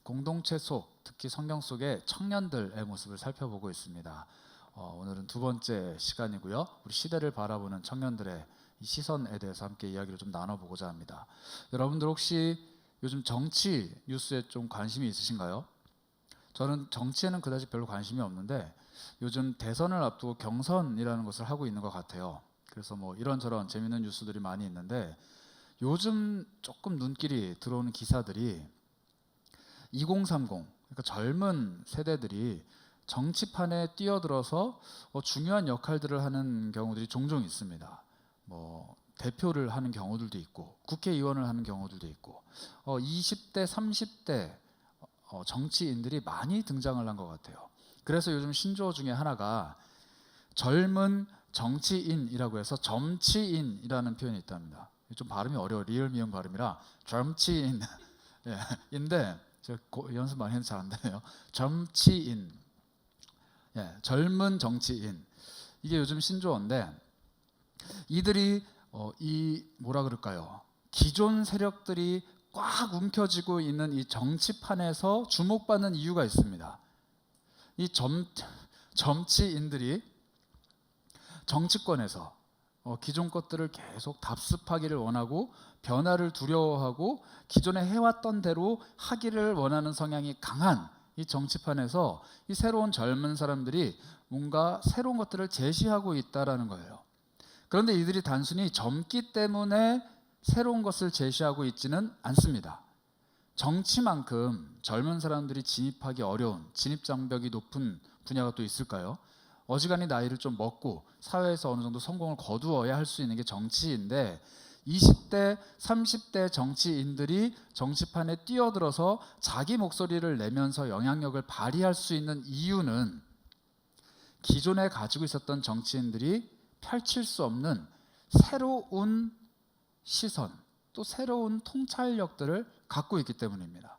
공동체 속, 특히 성경 속의 청년들의 모습을 살펴보고 있습니다. 오늘은 두 번째 시간이고요. 우리 시대를 바라보는 청년들의 이 시선에 대해서 함께 이야기를 좀 나눠보고자 합니다. 여러분들 혹시 요즘 정치 뉴스에 좀 관심이 있으신가요? 저는 정치에는 그다지 별로 관심이 없는데 요즘 대선을 앞두고 경선이라는 것을 하고 있는 것 같아요. 그래서 뭐 이런저런 재밌는 뉴스들이 많이 있는데 요즘 조금 눈길이 들어오는 기사들이 2030, 그러니까 젊은 세대들이 정치판에 뛰어들어서 중요한 역할들을 하는 경우들이 종종 있습니다. 뭐 대표를 하는 경우들도 있고 국회의원을 하는 경우들도 있고 20대, 30대 정치인들이 많이 등장을 한 것 같아요. 그래서 요즘 신조어 중에 하나가 젊은 정치인이라고 해서 점치인이라는 표현이 있답니다. 좀 발음이 어려워, 리을 미음 발음이라 점치인 예, 인데 제가 연습 많이 해서 잘 안 되네요. 점치인, 예, 젊은 정치인, 이게 요즘 신조어인데 이들이 이 뭐라 그럴까요? 기존 세력들이 꽉 움켜쥐고 있는 이 정치판에서 주목받는 이유가 있습니다. 이 점치인들이 정치권에서 기존 것들을 계속 답습하기를 원하고 변화를 두려워하고 기존에 해왔던 대로 하기를 원하는 성향이 강한 이 정치판에서 이 새로운 젊은 사람들이 뭔가 새로운 것들을 제시하고 있다라는 거예요. 그런데 이들이 단순히 젊기 때문에 새로운 것을 제시하고 있지는 않습니다. 정치만큼 젊은 사람들이 진입하기 어려운, 진입장벽이 높은 분야가 또 있을까요? 어지간히 나이를 좀 먹고 사회에서 어느 정도 성공을 거두어야 할 수 있는 게 정치인데 20대, 30대 정치인들이 정치판에 뛰어들어서 자기 목소리를 내면서 영향력을 발휘할 수 있는 이유는 기존에 가지고 있었던 정치인들이 펼칠 수 없는 새로운 시선, 또 새로운 통찰력들을 갖고 있기 때문입니다.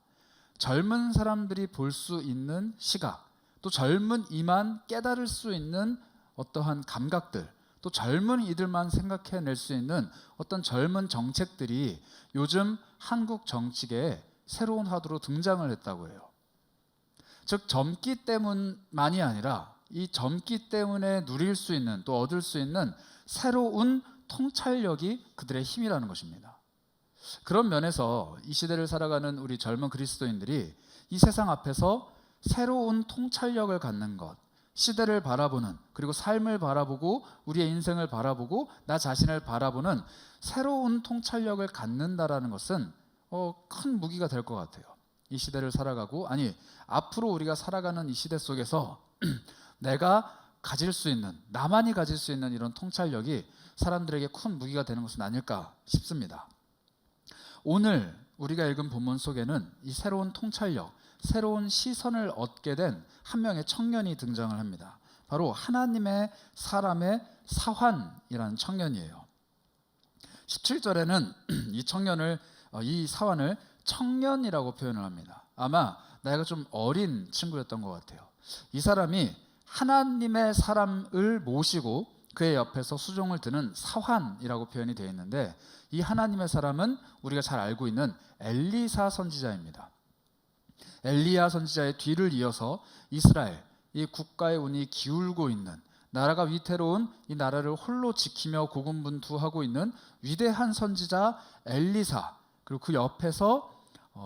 젊은 사람들이 볼 수 있는 시각, 또 젊은 이만 깨달을 수 있는 어떠한 감각들, 또 젊은 이들만 생각해낼 수 있는 어떤 젊은 정책들이 요즘 한국 정치계에 새로운 화두로 등장을 했다고 해요. 즉 젊기 때문만이 아니라 이 젊기 때문에 누릴 수 있는, 또 얻을 수 있는 새로운 통찰력이 그들의 힘이라는 것입니다. 그런 면에서 이 시대를 살아가는 우리 젊은 그리스도인들이 이 세상 앞에서 새로운 통찰력을 갖는 것, 시대를 바라보는, 그리고 삶을 바라보고 우리의 인생을 바라보고 나 자신을 바라보는 새로운 통찰력을 갖는다라는 것은 큰 무기가 될 것 같아요. 이 시대를 살아가고, 아니 앞으로 우리가 살아가는 이 시대 속에서 내가 가질 수 있는, 나만이 가질 수 있는 이런 통찰력이 사람들에게 큰 무기가 되는 것은 아닐까 싶습니다. 오늘 우리가 읽은 본문 속에는 이 새로운 통찰력, 새로운 시선을 얻게 된 한 명의 청년이 등장을 합니다. 바로 하나님의 사람의 사환이라는 청년이에요. 17절에는 이 청년을, 이 사환을 청년이라고 표현을 합니다. 아마 나이가 좀 어린 친구였던 것 같아요. 이 사람이 하나님의 사람을 모시고 그의 옆에서 수종을 드는 사환이라고 표현이 되어 있는데, 이 하나님의 사람은 우리가 잘 알고 있는 엘리사 선지자입니다. 엘리야 선지자의 뒤를 이어서 이스라엘, 이 국가의 운이 기울고 있는, 나라가 위태로운 이 나라를 홀로 지키며 고군분투하고 있는 위대한 선지자 엘리사, 그리고 그 옆에서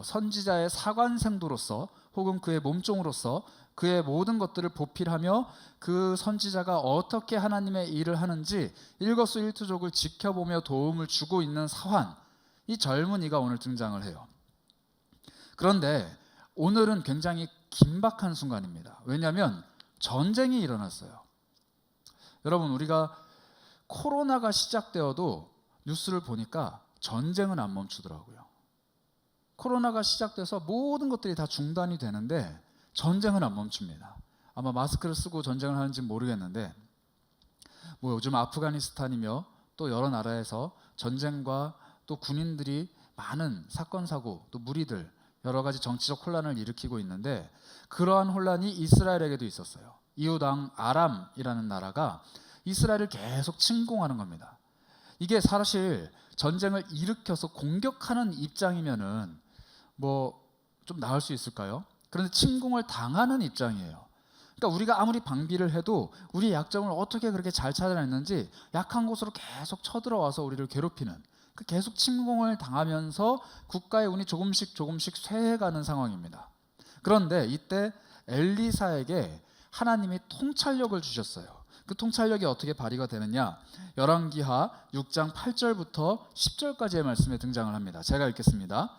선지자의 사관생도로서 혹은 그의 몸종으로서 그의 모든 것들을 보필하며 그 선지자가 어떻게 하나님의 일을 하는지 일거수일투족을 지켜보며 도움을 주고 있는 사환, 이 젊은이가 오늘 등장을 해요. 그런데 오늘은 굉장히 긴박한 순간입니다. 왜냐하면 전쟁이 일어났어요. 여러분, 우리가 코로나가 시작되어도 뉴스를 보니까 전쟁은 안 멈추더라고요. 코로나가 시작돼서 모든 것들이 다 중단이 되는데 전쟁은 안 멈춥니다. 아마 마스크를 쓰고 전쟁을 하는지는 모르겠는데, 뭐 요즘 아프가니스탄이며 또 여러 나라에서 전쟁과 또 군인들이 많은 사건 사고, 또 무리들, 여러 가지 정치적 혼란을 일으키고 있는데, 그러한 혼란이 이스라엘에게도 있었어요. 이웃왕 아람이라는 나라가 이스라엘을 계속 침공하는 겁니다. 이게 사실 전쟁을 일으켜서 공격하는 입장이면은 뭐 좀 나을 수 있을까요? 그런데 침공을 당하는 입장이에요. 그러니까 우리가 아무리 방비를 해도 우리의 약점을 어떻게 그렇게 잘 찾아냈는지 약한 곳으로 계속 쳐들어와서 우리를 괴롭히는, 계속 침공을 당하면서 국가의 운이 조금씩 쇠해가는 상황입니다. 그런데 이때 엘리사에게 하나님이 통찰력을 주셨어요. 그 통찰력이 어떻게 발휘가 되느냐? 열왕기하 6장 8절부터 10절까지의 말씀에 등장을 합니다. 제가 읽겠습니다.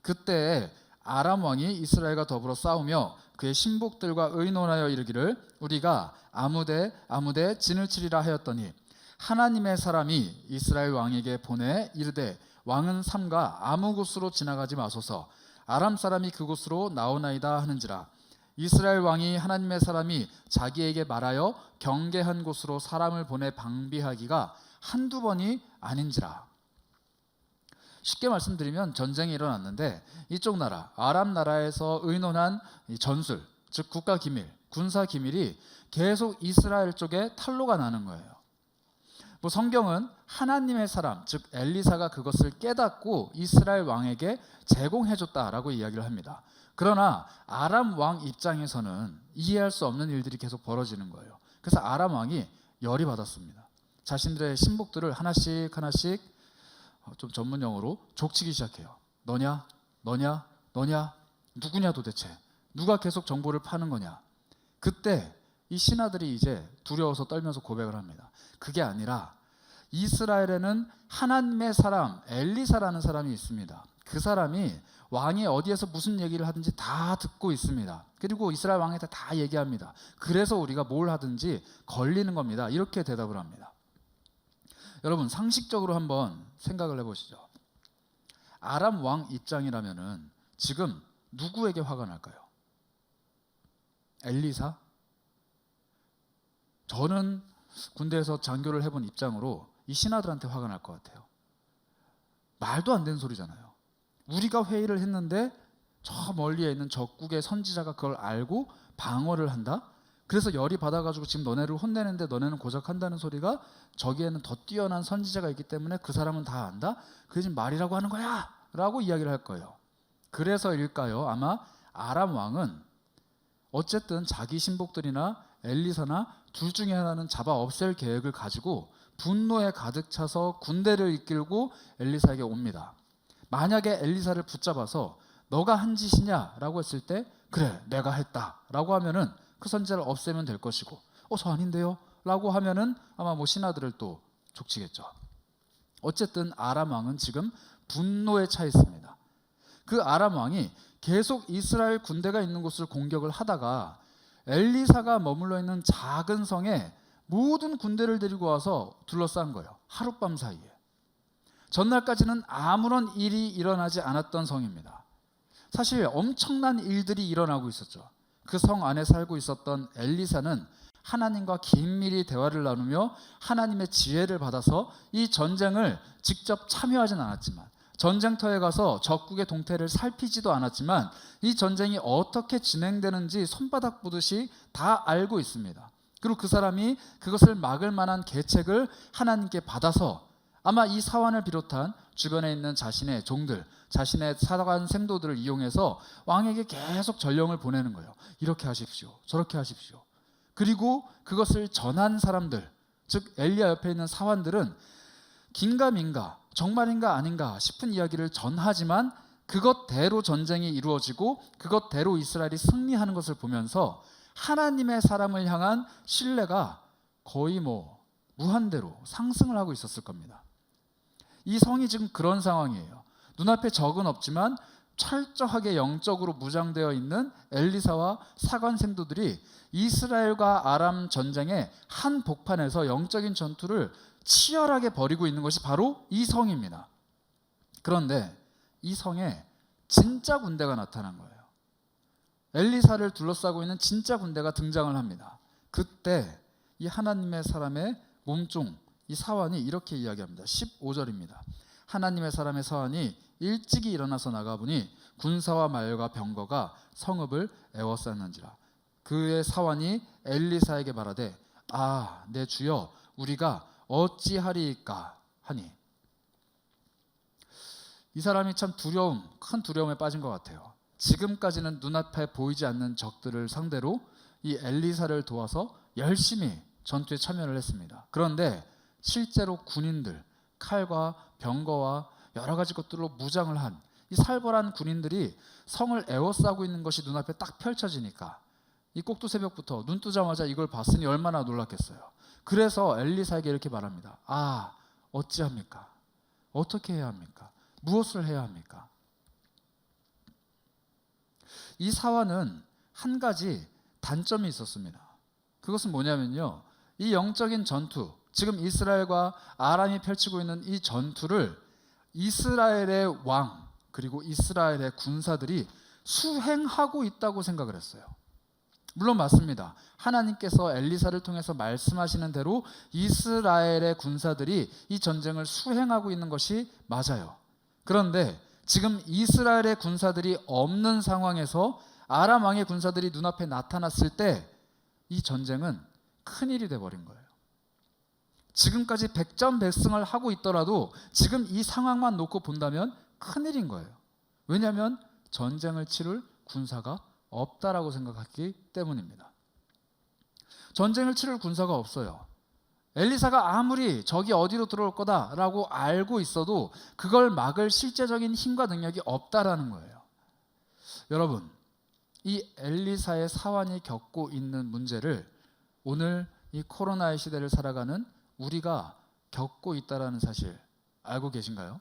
그때 아람 왕이 이스라엘과 더불어 싸우며 그의 신복들과 의논하여 이르기를 우리가 아무데 진을 치리라 하였더니 하나님의 사람이 이스라엘 왕에게 보내 이르되 왕은 삼가 아무 곳으로 지나가지 마소서 아람 사람이 그곳으로 나오나이다 하는지라. 이스라엘 왕이 하나님의 사람이 자기에게 말하여 경계한 곳으로 사람을 보내 방비하기가 한두 번이 아닌지라. 쉽게 말씀드리면 전쟁이 일어났는데 이쪽 나라 아람 나라에서 의논한 전술, 즉 국가 기밀, 군사 기밀이 계속 이스라엘 쪽에 탄로가 나는 거예요. 성경은 하나님의 사람, 즉 엘리사가 그것을 깨닫고 이스라엘 왕에게 제공해줬다라고 이야기를 합니다. 그러나 아람 왕 입장에서는 이해할 수 없는 일들이 계속 벌어지는 거예요. 그래서 아람 왕이 열이 받았습니다. 자신들의 신복들을 하나씩 좀 전문 용어로 족치기 시작해요. 너냐? 누구냐 도대체? 누가 계속 정보를 파는 거냐? 그때 이 신하들이 이제 두려워서 떨면서 고백을 합니다. 그게 아니라 이스라엘에는 하나님의 사람 엘리사라는 사람이 있습니다. 그 사람이 왕이 어디에서 무슨 얘기를 하든지 다 듣고 있습니다. 그리고 이스라엘 왕한테 다 얘기합니다. 그래서 우리가 뭘 하든지 걸리는 겁니다. 이렇게 대답을 합니다. 여러분 상식적으로 한번 생각을 해보시죠. 아람 왕 입장이라면은 지금 누구에게 화가 날까요? 엘리사? 저는 군대에서 장교를 해본 입장으로 이 신하들한테 화가 날 것 같아요. 말도 안 되는 소리잖아요. 우리가 회의를 했는데 저 멀리에 있는 적국의 선지자가 그걸 알고 방어를 한다? 그래서 열이 받아가지고 지금 너네를 혼내는데 너네는 고작 한다는 소리가 저기에는 더 뛰어난 선지자가 있기 때문에 그 사람은 다 안다? 그게 지금 말이라고 하는 거야! 라고 이야기를 할 거예요. 그래서일까요? 아마 아람 왕은 어쨌든 자기 신복들이나 엘리사나 둘 중에 하나는 잡아 없앨 계획을 가지고 분노에 가득 차서 군대를 이끌고 엘리사에게 옵니다. 만약에 엘리사를 붙잡아서 너가 한 짓이냐? 라고 했을 때 그래 내가 했다 라고 하면은 그 선지자를 없애면 될 것이고 저 아닌데요? 라고 하면은 아마 신하들을 또 족치겠죠. 어쨌든 아람 왕은 지금 분노에 차 있습니다. 그 아람 왕이 계속 이스라엘 군대가 있는 곳을 공격을 하다가 엘리사가 머물러 있는 작은 성에 모든 군대를 데리고 와서 둘러싼 거예요. 하룻밤 사이에. 전날까지는 아무런 일이 일어나지 않았던 성입니다. 사실 엄청난 일들이 일어나고 있었죠. 그 성 안에 살고 있었던 엘리사는 하나님과 긴밀히 대화를 나누며 하나님의 지혜를 받아서 이 전쟁을 직접 참여하진 않았지만 전쟁터에 가서 적국의 동태를 살피지도 않았지만 이 전쟁이 어떻게 진행되는지 손바닥 보듯이 다 알고 있습니다. 그리고 그 사람이 그것을 막을 만한 계책을 하나님께 받아서 아마 이 사환을 비롯한 주변에 있는 자신의 종들, 자신의 사관 생도들을 이용해서 왕에게 계속 전령을 보내는 거예요. 이렇게 하십시오. 저렇게 하십시오. 그리고 그것을 전한 사람들, 즉 엘리야 옆에 있는 사환들은 긴가민가, 정말인가 아닌가 싶은 이야기를 전하지만 그것대로 전쟁이 이루어지고 그것대로 이스라엘이 승리하는 것을 보면서 하나님의 사람을 향한 신뢰가 거의 무한대로 상승을 하고 있었을 겁니다. 이 성이 지금 그런 상황이에요. 눈앞에 적은 없지만 철저하게 영적으로 무장되어 있는 엘리사와 사관 생도들이 이스라엘과 아람 전쟁의 한 복판에서 영적인 전투를 치열하게 벌이고 있는 것이 바로 이 성입니다. 그런데 이 성에 진짜 군대가 나타난 거예요. 엘리사를 둘러싸고 있는 진짜 군대가 등장을 합니다. 그때 이 하나님의 사람의 몸종 이 사환이 이렇게 이야기합니다. 15절입니다. 하나님의 사람의 사환이 일찍이 일어나서 나가보니 군사와 말과 병거가 성읍을 에워쌌는지라. 그의 사환이 엘리사에게 말하되 내 주여 우리가 어찌하리이까 하니. 이 사람이 참 큰 두려움에 빠진 것 같아요. 지금까지는 눈앞에 보이지 않는 적들을 상대로 이 엘리사를 도와서 열심히 전투에 참여를 했습니다. 그런데 실제로 군인들, 칼과 병거와 여러 가지 것들로 무장을 한 이 살벌한 군인들이 성을 에워싸고 있는 것이 눈앞에 딱 펼쳐지니까 이 꼭두새벽부터 눈 뜨자마자 이걸 봤으니 얼마나 놀랐겠어요. 그래서 엘리사에게 이렇게 말합니다. 아, 어찌합니까? 어떻게 해야 합니까? 무엇을 해야 합니까? 이 사화는 한 가지 단점이 있었습니다. 그것은 뭐냐면요, 이 영적인 전투, 지금 이스라엘과 아람이 펼치고 있는 이 전투를 이스라엘의 왕 그리고 이스라엘의 군사들이 수행하고 있다고 생각을 했어요. 물론 맞습니다. 하나님께서 엘리사를 통해서 말씀하시는 대로 이스라엘의 군사들이 이 전쟁을 수행하고 있는 것이 맞아요. 그런데 지금 이스라엘의 군사들이 없는 상황에서 아람 왕의 군사들이 눈앞에 나타났을 때 이 전쟁은 큰일이 돼버린 거예요. 지금까지 백전백승을 하고 있더라도 지금 이 상황만 놓고 본다면 큰일인 거예요. 왜냐하면 전쟁을 치를 군사가 없다라고 생각했기 때문입니다. 전쟁을 치를 군사가 없어요. 엘리사가 아무리 적이 어디로 들어올 거다라고 알고 있어도 그걸 막을 실제적인 힘과 능력이 없다라는 거예요. 여러분, 이 엘리사의 사환이 겪고 있는 문제를 오늘 이 코로나의 시대를 살아가는 우리가 겪고 있다라는 사실 알고 계신가요?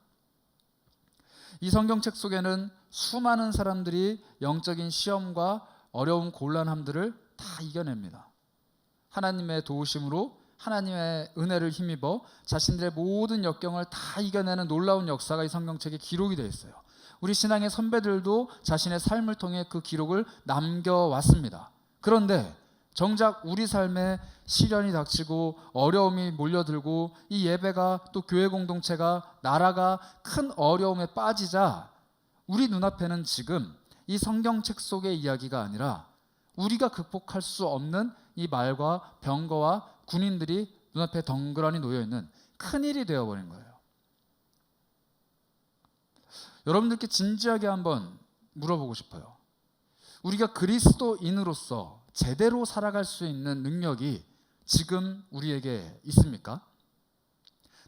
이 성경책 속에는 수많은 사람들이 영적인 시험과 어려운 곤란함들을 다 이겨냅니다. 하나님의 도우심으로 하나님의 은혜를 힘입어 자신들의 모든 역경을 다 이겨내는 놀라운 역사가 이 성경책에 기록이 되어 있어요. 우리 신앙의 선배들도 자신의 삶을 통해 그 기록을 남겨왔습니다. 그런데 정작 우리 삶에 시련이 닥치고 어려움이 몰려들고 이 예배가 또 교회 공동체가 나라가 큰 어려움에 빠지자 우리 눈앞에는 지금 이 성경책 속의 이야기가 아니라 우리가 극복할 수 없는 이 말과 병거와 군인들이 눈앞에 덩그러니 놓여있는 큰일이 되어버린 거예요. 여러분들께 진지하게 한번 물어보고 싶어요. 우리가 그리스도인으로서 제대로 살아갈 수 있는 능력이 지금 우리에게 있습니까?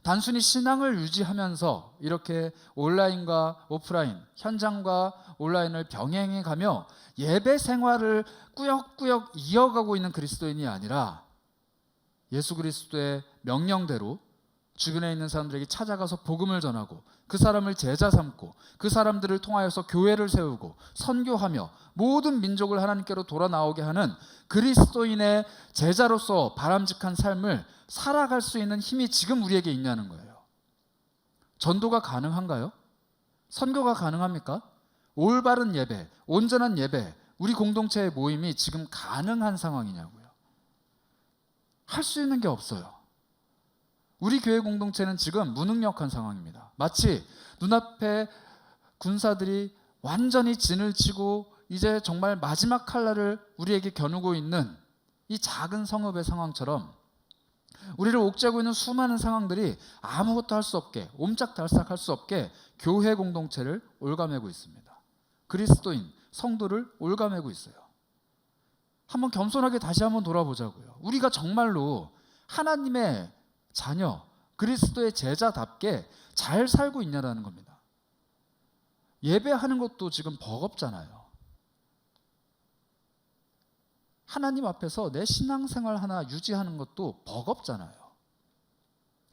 단순히 신앙을 유지하면서 이렇게 온라인과 오프라인, 현장과 온라인을 병행해 가며 예배 생활을 꾸역꾸역 이어가고 있는 그리스도인이 아니라 예수 그리스도의 명령대로 주변에 있는 사람들에게 찾아가서 복음을 전하고 그 사람을 제자 삼고 그 사람들을 통하여서 교회를 세우고 선교하며 모든 민족을 하나님께로 돌아 나오게 하는 그리스도인의 제자로서 바람직한 삶을 살아갈 수 있는 힘이 지금 우리에게 있냐는 거예요. 전도가 가능한가요? 선교가 가능합니까? 올바른 예배, 온전한 예배, 우리 공동체의 모임이 지금 가능한 상황이냐고요. 할 수 있는 게 없어요. 우리 교회 공동체는 지금 무능력한 상황입니다. 마치 눈앞에 군사들이 완전히 진을 치고 이제 정말 마지막 칼날을 우리에게 겨누고 있는 이 작은 성읍의 상황처럼 우리를 옥죄고 있는 수많은 상황들이 아무것도 할 수 없게, 옴짝달싹할 수 없게 교회 공동체를 올가매고 있습니다. 그리스도인, 성도를 올가매고 있어요. 한번 겸손하게 다시 한번 돌아보자고요. 우리가 정말로 하나님의 자녀, 그리스도의 제자답게 잘 살고 있냐라는 겁니다. 예배하는 것도 지금 버겁잖아요. 하나님 앞에서 내 신앙생활 하나 유지하는 것도 버겁잖아요.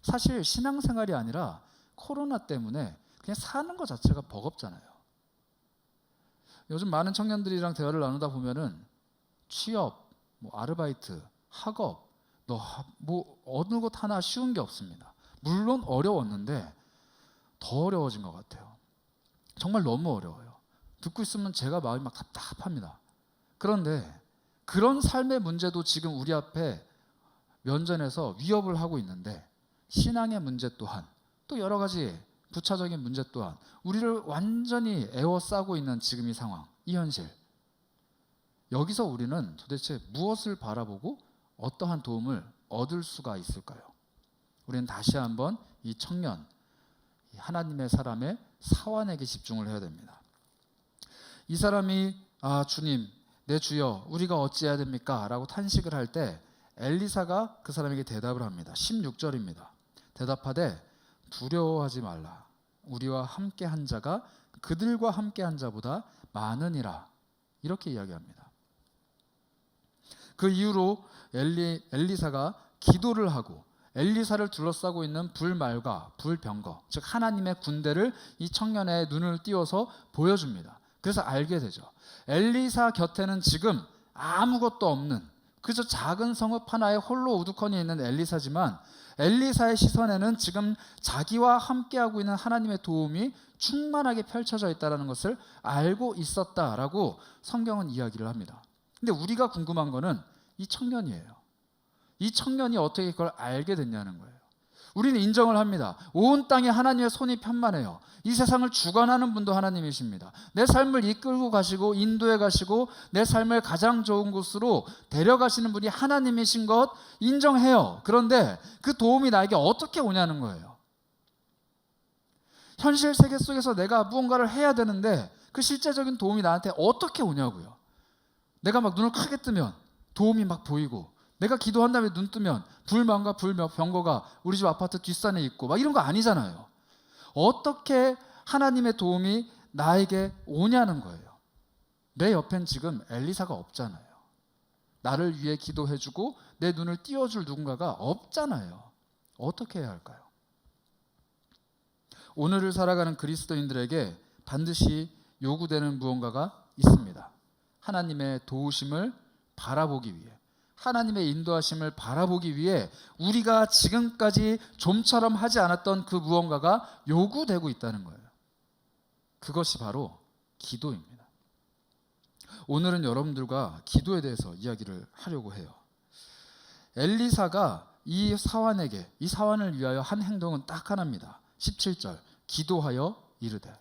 사실 신앙생활이 아니라 코로나 때문에 그냥 사는 것 자체가 버겁잖아요. 요즘 많은 청년들이랑 대화를 나누다 보면은 취업, 아르바이트, 학업, 어느 것 하나 쉬운 게 없습니다. 물론 어려웠는데 더 어려워진 것 같아요. 정말 너무 어려워요. 듣고 있으면 제가 마음이 막 답답합니다. 그런데 그런 삶의 문제도 지금 우리 앞에 면전에서 위협을 하고 있는데 신앙의 문제 또한 또 여러 가지 부차적인 문제 또한 우리를 완전히 에워싸고 있는 지금 이 상황, 이 현실. 여기서 우리는 도대체 무엇을 바라보고 어떠한 도움을 얻을 수가 있을까요? 우리는 다시 한번 이 청년, 하나님의 사람의 사환에게 집중을 해야 됩니다. 이 사람이 주님, 내 주여, 우리가 어찌해야 됩니까? 라고 탄식을 할 때 엘리사가 그 사람에게 대답을 합니다. 16절입니다. 대답하되 두려워하지 말라. 우리와 함께 한 자가 그들과 함께 한 자보다 많으니라. 이렇게 이야기합니다. 그 이후로 엘리사가 기도를 하고 엘리사를 둘러싸고 있는 불말과 불병거, 즉 하나님의 군대를 이 청년의 눈을 띄워서 보여줍니다. 그래서 알게 되죠. 엘리사 곁에는 지금 아무것도 없는 그저 작은 성읍 하나에 홀로 우두커니 있는 엘리사지만 엘리사의 시선에는 지금 자기와 함께하고 있는 하나님의 도움이 충만하게 펼쳐져 있다는 것을 알고 있었다라고 성경은 이야기를 합니다. 근데 우리가 궁금한 거는 이 청년이에요. 이 청년이 어떻게 그걸 알게 됐냐는 거예요. 우리는 인정을 합니다. 온 땅에 하나님의 손이 편만해요. 이 세상을 주관하는 분도 하나님이십니다. 내 삶을 이끌고 가시고 인도해 가시고 내 삶을 가장 좋은 곳으로 데려가시는 분이 하나님이신 것 인정해요. 그런데 그 도움이 나에게 어떻게 오냐는 거예요. 현실 세계 속에서 내가 무언가를 해야 되는데 그 실제적인 도움이 나한테 어떻게 오냐고요. 내가 막 눈을 크게 뜨면 도움이 막 보이고 내가 기도한 다음에 눈 뜨면 불만과 불병거가 우리 집 아파트 뒷산에 있고 막 이런 거 아니잖아요. 어떻게 하나님의 도움이 나에게 오냐는 거예요. 내 옆엔 지금 엘리사가 없잖아요. 나를 위해 기도해주고 내 눈을 띄워줄 누군가가 없잖아요. 어떻게 해야 할까요? 오늘을 살아가는 그리스도인들에게 반드시 요구되는 무언가가 있습니다. 하나님의 도우심을 바라보기 위해, 하나님의 인도하심을 바라보기 위해 우리가 지금까지 좀처럼 하지 않았던 그 무언가가 요구되고 있다는 거예요. 그것이 바로 기도입니다. 오늘은 여러분들과 기도에 대해서 이야기를 하려고 해요. 엘리사가 이 사환을 위하여 한 행동은 딱 하나입니다. 17절, 기도하여 이르되.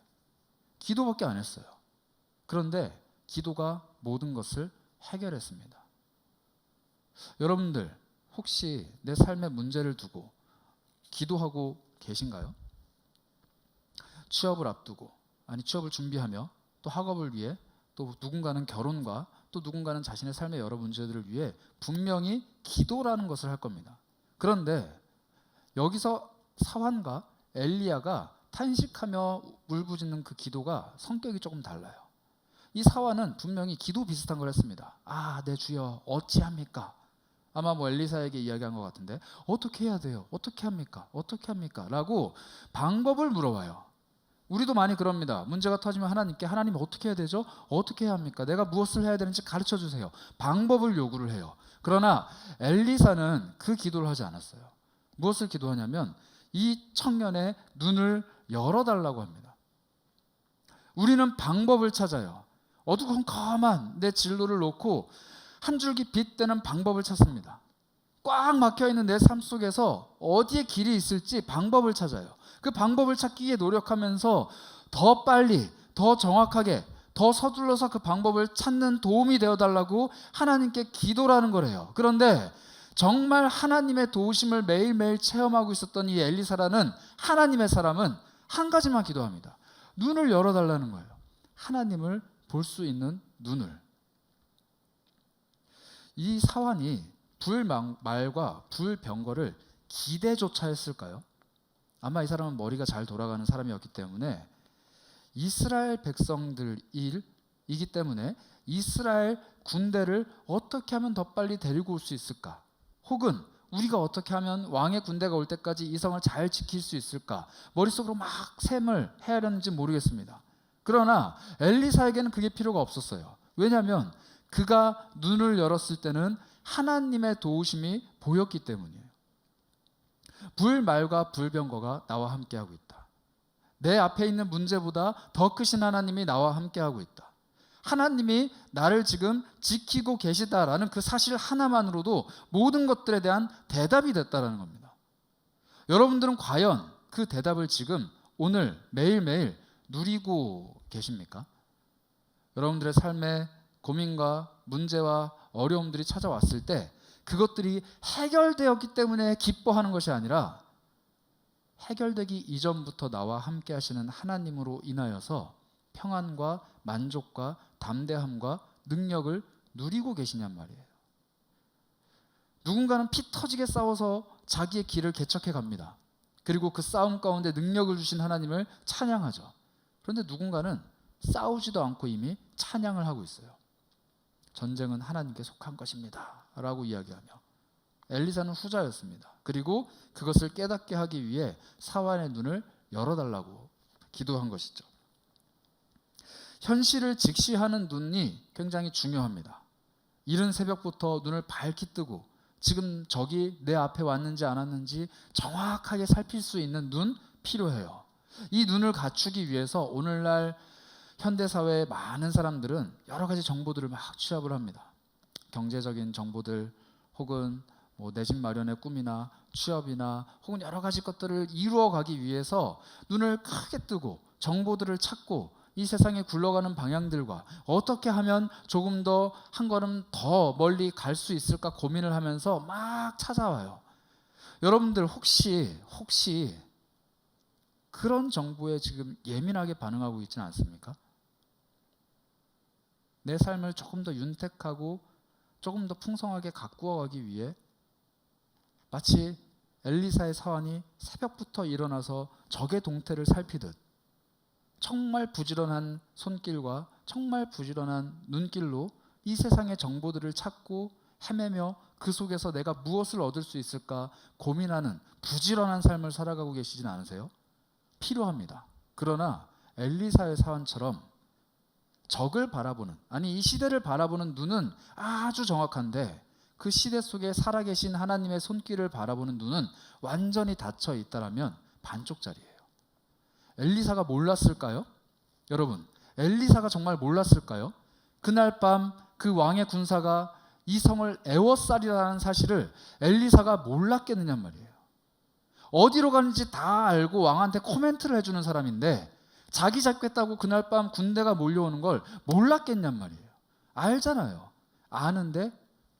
기도밖에 안 했어요. 그런데 기도가 모든 것을 해결했습니다. 여러분들 혹시 내 삶의 문제를 두고 기도하고 계신가요? 취업을 앞두고, 아니 취업을 준비하며, 또 학업을 위해, 또 누군가는 결혼과, 또 누군가는 자신의 삶의 여러 문제들을 위해 분명히 기도라는 것을 할 겁니다. 그런데 여기서 사환과 엘리야가 탄식하며 울부짖는 그 기도가 성격이 조금 달라요. 이 사환은 분명히 기도 비슷한 걸 했습니다. 내 주여 어찌합니까? 아마 엘리사에게 이야기한 것 같은데 어떻게 해야 돼요? 어떻게 합니까? 어떻게 합니까? 라고 방법을 물어봐요. 우리도 많이 그럽니다. 문제가 터지면 하나님께 하나님 어떻게 해야 되죠? 어떻게 해야 합니까? 내가 무엇을 해야 되는지 가르쳐 주세요. 방법을 요구를 해요. 그러나 엘리사는 그 기도를 하지 않았어요. 무엇을 기도하냐면 이 청년의 눈을 열어달라고 합니다. 우리는 방법을 찾아요. 어두컴컴한 내 진로를 놓고 한 줄기 빛 되는 방법을 찾습니다. 꽉 막혀있는 내 삶 속에서 어디에 길이 있을지 방법을 찾아요. 그 방법을 찾기 위해 노력하면서 더 빨리, 더 정확하게, 더 서둘러서 그 방법을 찾는 도움이 되어달라고 하나님께 기도라는 거래요. 그런데 정말 하나님의 도우심을 매일매일 체험하고 있었던 이 엘리사라는 하나님의 사람은 한 가지만 기도합니다. 눈을 열어달라는 거예요. 하나님을 볼 수 있는 눈을. 이 사환이 불말과 불병거를 기대조차 했을까요? 아마 이 사람은 머리가 잘 돌아가는 사람이었기 때문에 이스라엘 백성들이기 때문에 이스라엘 군대를 어떻게 하면 더 빨리 데리고 올 수 있을까? 혹은 우리가 어떻게 하면 왕의 군대가 올 때까지 이 성을 잘 지킬 수 있을까? 머릿속으로 막 셈을 헤아렸는지 모르겠습니다. 그러나 엘리사에게는 그게 필요가 없었어요. 왜냐하면 그가 눈을 열었을 때는 하나님의 도우심이 보였기 때문이에요. 불말과 불병거가 나와 함께하고 있다. 내 앞에 있는 문제보다 더 크신 하나님이 나와 함께하고 있다. 하나님이 나를 지금 지키고 계시다라는 그 사실 하나만으로도 모든 것들에 대한 대답이 됐다라는 겁니다. 여러분들은 과연 그 대답을 지금 오늘 매일매일 누리고 계십니까? 여러분들의 삶에 고민과 문제와 어려움들이 찾아왔을 때 그것들이 해결되었기 때문에 기뻐하는 것이 아니라 해결되기 이전부터 나와 함께 하시는 하나님으로 인하여서 평안과 만족과 담대함과 능력을 누리고 계시냔 말이에요. 누군가는 피 터지게 싸워서 자기의 길을 개척해 갑니다. 그리고 그 싸움 가운데 능력을 주신 하나님을 찬양하죠. 그런데 누군가는 싸우지도 않고 이미 찬양을 하고 있어요. 전쟁은 하나님께 속한 것입니다 라고 이야기하며, 엘리사는 후자였습니다. 그리고 그것을 깨닫게 하기 위해 사환의 눈을 열어달라고 기도한 것이죠. 현실을 직시하는 눈이 굉장히 중요합니다. 이른 새벽부터 눈을 밝히 뜨고 지금 적이 내 앞에 왔는지 안 왔는지 정확하게 살필 수 있는 눈 필요해요. 이 눈을 갖추기 위해서 오늘날 현대사회의 많은 사람들은 여러 가지 정보들을 막 취합을 합니다. 경제적인 정보들, 혹은 내 집 마련의 꿈이나 취업이나 혹은 여러 가지 것들을 이루어가기 위해서 눈을 크게 뜨고 정보들을 찾고 이 세상에 굴러가는 방향들과 어떻게 하면 조금 더 한 걸음 더 멀리 갈 수 있을까 고민을 하면서 막 찾아와요. 여러분들 혹시 그런 정보에 지금 예민하게 반응하고 있지는 않습니까? 내 삶을 조금 더 윤택하고 조금 더 풍성하게 가꾸어 가기 위해 마치 엘리사의 사환이 새벽부터 일어나서 적의 동태를 살피듯 정말 부지런한 손길과 정말 부지런한 눈길로 이 세상의 정보들을 찾고 헤매며 그 속에서 내가 무엇을 얻을 수 있을까 고민하는 부지런한 삶을 살아가고 계시진 않으세요? 필요합니다. 그러나 엘리사의 사환처럼 적을 바라보는, 아니 이 시대를 바라보는 눈은 아주 정확한데 그 시대 속에 살아계신 하나님의 손길을 바라보는 눈은 완전히 닫혀 있다라면 반쪽짜리예요. 엘리사가 몰랐을까요? 여러분, 엘리사가 정말 몰랐을까요? 그날 밤 그 왕의 군사가 이 성을 에워싸리라는 사실을 엘리사가 몰랐겠느냔 말이에요. 어디로 가는지 다 알고 왕한테 코멘트를 해주는 사람인데 자기 잡겠다고 그날 밤 군대가 몰려오는 걸 몰랐겠냔 말이에요. 알잖아요. 아는데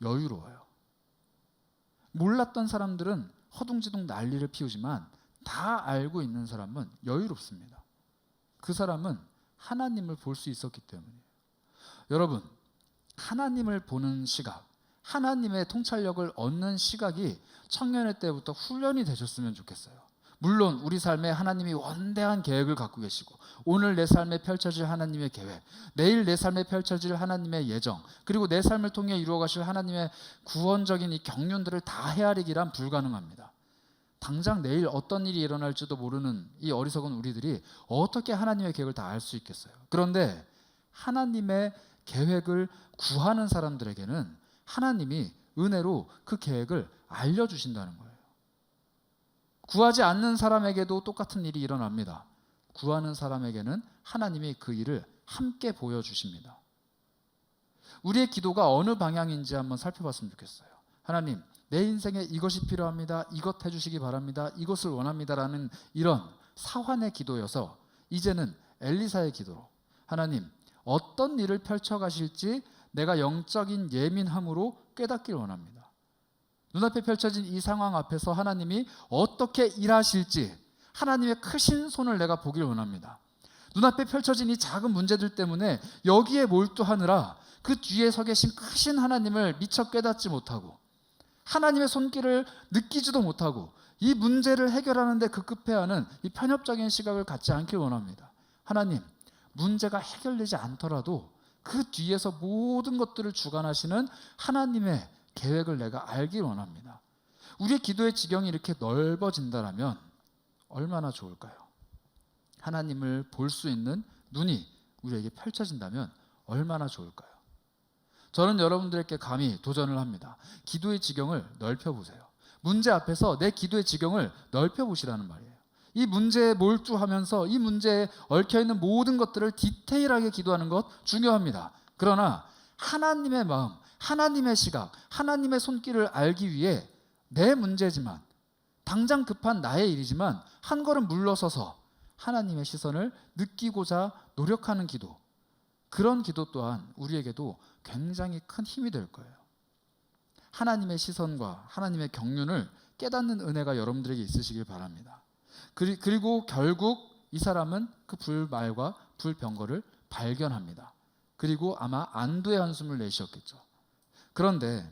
여유로워요. 몰랐던 사람들은 허둥지둥 난리를 피우지만 다 알고 있는 사람은 여유롭습니다. 그 사람은 하나님을 볼 수 있었기 때문이에요. 여러분, 하나님을 보는 시각, 하나님의 통찰력을 얻는 시각이 청년의 때부터 훈련이 되셨으면 좋겠어요. 물론 우리 삶에 하나님이 원대한 계획을 갖고 계시고 오늘 내 삶에 펼쳐질 하나님의 계획, 내일 내 삶에 펼쳐질 하나님의 예정, 그리고 내 삶을 통해 이루어가실 하나님의 구원적인 이 경륜들을 다 헤아리기란 불가능합니다. 당장 내일 어떤 일이 일어날지도 모르는 이 어리석은 우리들이 어떻게 하나님의 계획을 다 알 수 있겠어요? 그런데 하나님의 계획을 구하는 사람들에게는 하나님이 은혜로 그 계획을 알려주신다는 거예요. 구하지 않는 사람에게도 똑같은 일이 일어납니다. 구하는 사람에게는 하나님이 그 일을 함께 보여주십니다. 우리의 기도가 어느 방향인지 한번 살펴봤으면 좋겠어요. 하나님, 내 인생에 이것이 필요합니다. 이것 해주시기 바랍니다. 이것을 원합니다라는 이런 사환의 기도여서 이제는 엘리사의 기도로 하나님, 어떤 일을 펼쳐가실지 내가 영적인 예민함으로 깨닫길 원합니다. 눈앞에 펼쳐진 이 상황 앞에서 하나님이 어떻게 일하실지 하나님의 크신 손을 내가 보길 원합니다. 눈앞에 펼쳐진 이 작은 문제들 때문에 여기에 몰두하느라 그 뒤에 서 계신 크신 하나님을 미처 깨닫지 못하고 하나님의 손길을 느끼지도 못하고 이 문제를 해결하는 데 급급해하는 이 편협적인 시각을 갖지 않길 원합니다. 하나님, 문제가 해결되지 않더라도 그 뒤에서 모든 것들을 주관하시는 하나님의 계획을 내가 알길 원합니다. 우리의 기도의 지경이 이렇게 넓어진다면 얼마나 좋을까요? 하나님을 볼 수 있는 눈이 우리에게 펼쳐진다면 얼마나 좋을까요? 저는 여러분들에게 감히 도전을 합니다. 기도의 지경을 넓혀보세요. 문제 앞에서 내 기도의 지경을 넓혀보시라는 말이에요. 이 문제에 몰두하면서 이 문제에 얽혀있는 모든 것들을 디테일하게 기도하는 것 중요합니다. 그러나 하나님의 마음, 하나님의 시각, 하나님의 손길을 알기 위해 내 문제지만 당장 급한 나의 일이지만 한 걸음 물러서서 하나님의 시선을 느끼고자 노력하는 기도, 그런 기도 또한 우리에게도 굉장히 큰 힘이 될 거예요. 하나님의 시선과 하나님의 경륜을 깨닫는 은혜가 여러분들에게 있으시길 바랍니다. 그리고 결국 이 사람은 그 불말과 불병거를 발견합니다. 그리고 아마 안도의 한숨을 내쉬었겠죠. 그런데